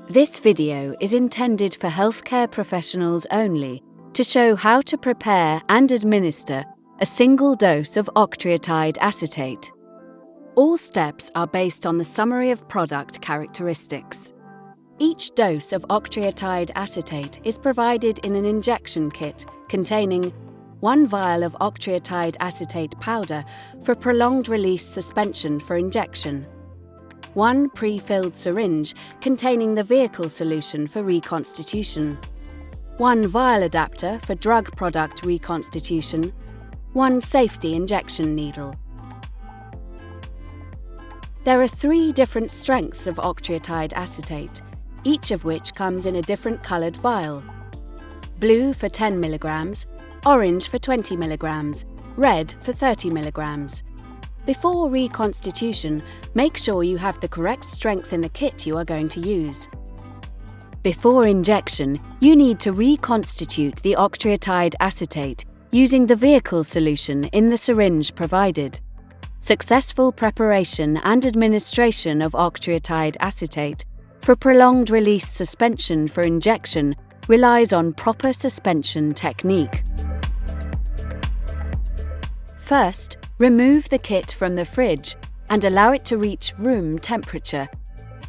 This video is intended for healthcare professionals only to show how to prepare and administer a single dose of octreotide acetate. All steps are based on the summary of product characteristics. Each dose of octreotide acetate is provided in an injection kit containing 1 vial of octreotide acetate powder for prolonged release suspension for injection, 1 pre-filled syringe containing the vehicle solution for reconstitution, 1 vial adapter for drug product reconstitution, 1 safety injection needle. There are 3 different strengths of octreotide acetate, each of which comes in a different coloured vial. Blue for 10 mg, orange for 20 mg, red for 30 mg. Before reconstitution, make sure you have the correct strength in the kit you are going to use. Before injection, you need to reconstitute the octreotide acetate using the vehicle solution in the syringe provided. Successful preparation and administration of octreotide acetate for prolonged release suspension for injection relies on proper suspension technique. First, remove the kit from the fridge and allow it to reach room temperature.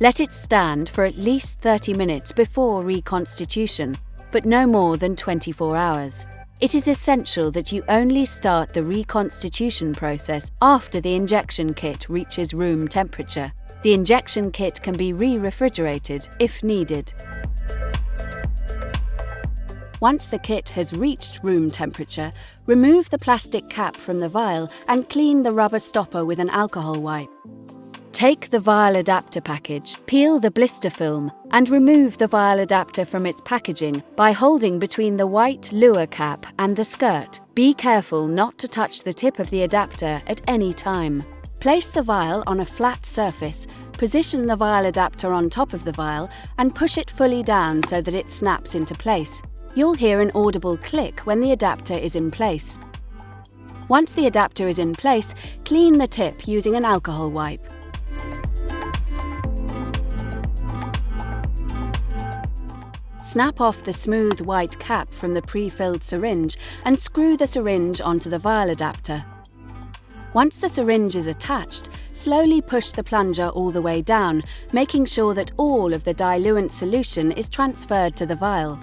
Let it stand for at least 30 minutes before reconstitution, but no more than 24 hours. It is essential that you only start the reconstitution process after the injection kit reaches room temperature. The injection kit can be re-refrigerated if needed. Once the kit has reached room temperature, remove the plastic cap from the vial and clean the rubber stopper with an alcohol wipe. Take the vial adapter package, peel the blister film, and remove the vial adapter from its packaging by holding between the white lure cap and the skirt. Be careful not to touch the tip of the adapter at any time. Place the vial on a flat surface, position the vial adapter on top of the vial, and push it fully down so that it snaps into place. You'll hear an audible click when the adapter is in place. Once the adapter is in place, clean the tip using an alcohol wipe. Snap off the smooth white cap from the pre-filled syringe and screw the syringe onto the vial adapter. Once the syringe is attached, slowly push the plunger all the way down, making sure that all of the diluent solution is transferred to the vial.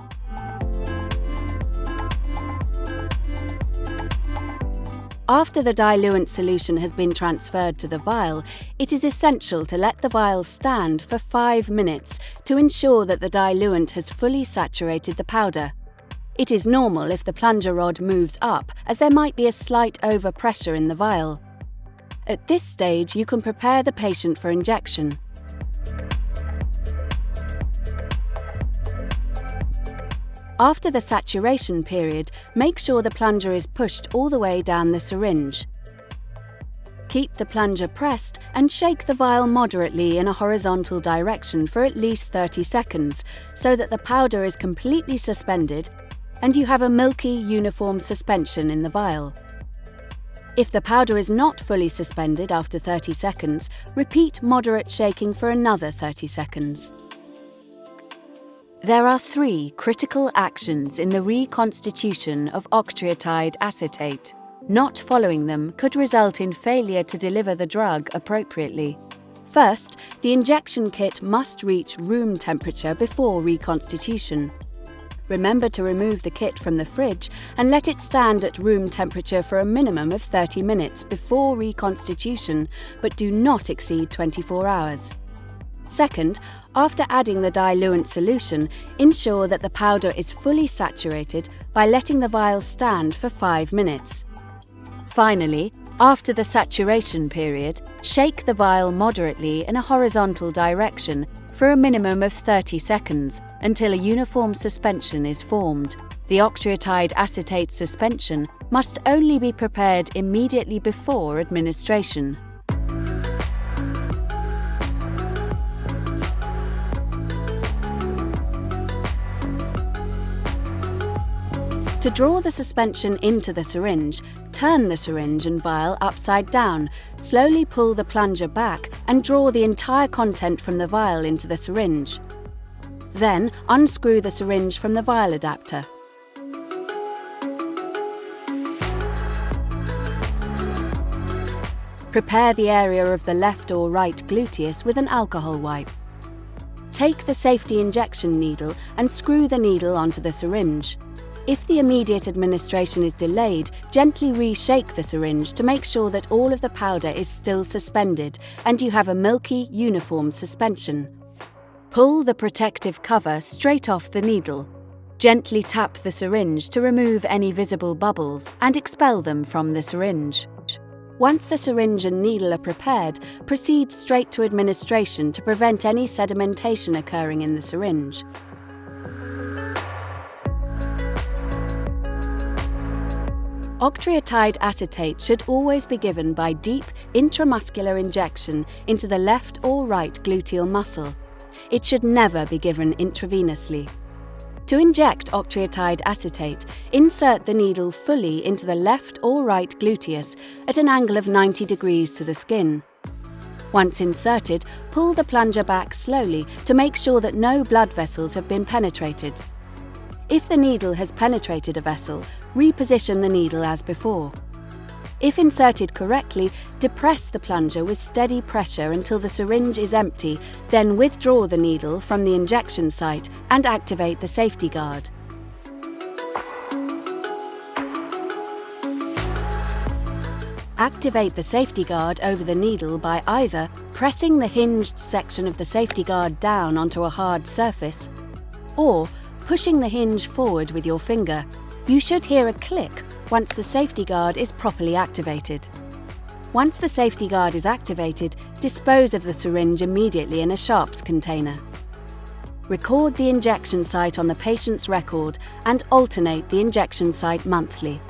After the diluent solution has been transferred to the vial, it is essential to let the vial stand for 5 minutes to ensure that the diluent has fully saturated the powder. It is normal if the plunger rod moves up, as there might be a slight overpressure in the vial. At this stage, you can prepare the patient for injection. After the saturation period, make sure the plunger is pushed all the way down the syringe. Keep the plunger pressed and shake the vial moderately in a horizontal direction for at least 30 seconds so that the powder is completely suspended and you have a milky, uniform suspension in the vial. If the powder is not fully suspended after 30 seconds, repeat moderate shaking for another 30 seconds. There are 3 critical actions in the reconstitution of octreotide acetate. Not following them could result in failure to deliver the drug appropriately. First, the injection kit must reach room temperature before reconstitution. Remember to remove the kit from the fridge and let it stand at room temperature for a minimum of 30 minutes before reconstitution, but do not exceed 24 hours. Second, after adding the diluent solution, ensure that the powder is fully saturated by letting the vial stand for 5 minutes. Finally, after the saturation period, shake the vial moderately in a horizontal direction for a minimum of 30 seconds until a uniform suspension is formed. The octreotide acetate suspension must only be prepared immediately before administration. To draw the suspension into the syringe, turn the syringe and vial upside down, slowly pull the plunger back and draw the entire content from the vial into the syringe. Then unscrew the syringe from the vial adapter. Prepare the area of the left or right gluteus with an alcohol wipe. Take the safety injection needle and screw the needle onto the syringe. If the immediate administration is delayed, gently reshake the syringe to make sure that all of the powder is still suspended and you have a milky, uniform suspension. Pull the protective cover straight off the needle. Gently tap the syringe to remove any visible bubbles and expel them from the syringe. Once the syringe and needle are prepared, proceed straight to administration to prevent any sedimentation occurring in the syringe. Octreotide acetate should always be given by deep intramuscular injection into the left or right gluteal muscle. It should never be given intravenously. To inject octreotide acetate, insert the needle fully into the left or right gluteus at an angle of 90 degrees to the skin. Once inserted, pull the plunger back slowly to make sure that no blood vessels have been penetrated. If the needle has penetrated a vessel, reposition the needle as before. If inserted correctly, depress the plunger with steady pressure until the syringe is empty, then withdraw the needle from the injection site and activate the safety guard. Activate the safety guard over the needle by either pressing the hinged section of the safety guard down onto a hard surface or pushing the hinge forward with your finger. You should hear a click once the safety guard is properly activated. Once the safety guard is activated, dispose of the syringe immediately in a sharps container. Record the injection site on the patient's record and alternate the injection site monthly.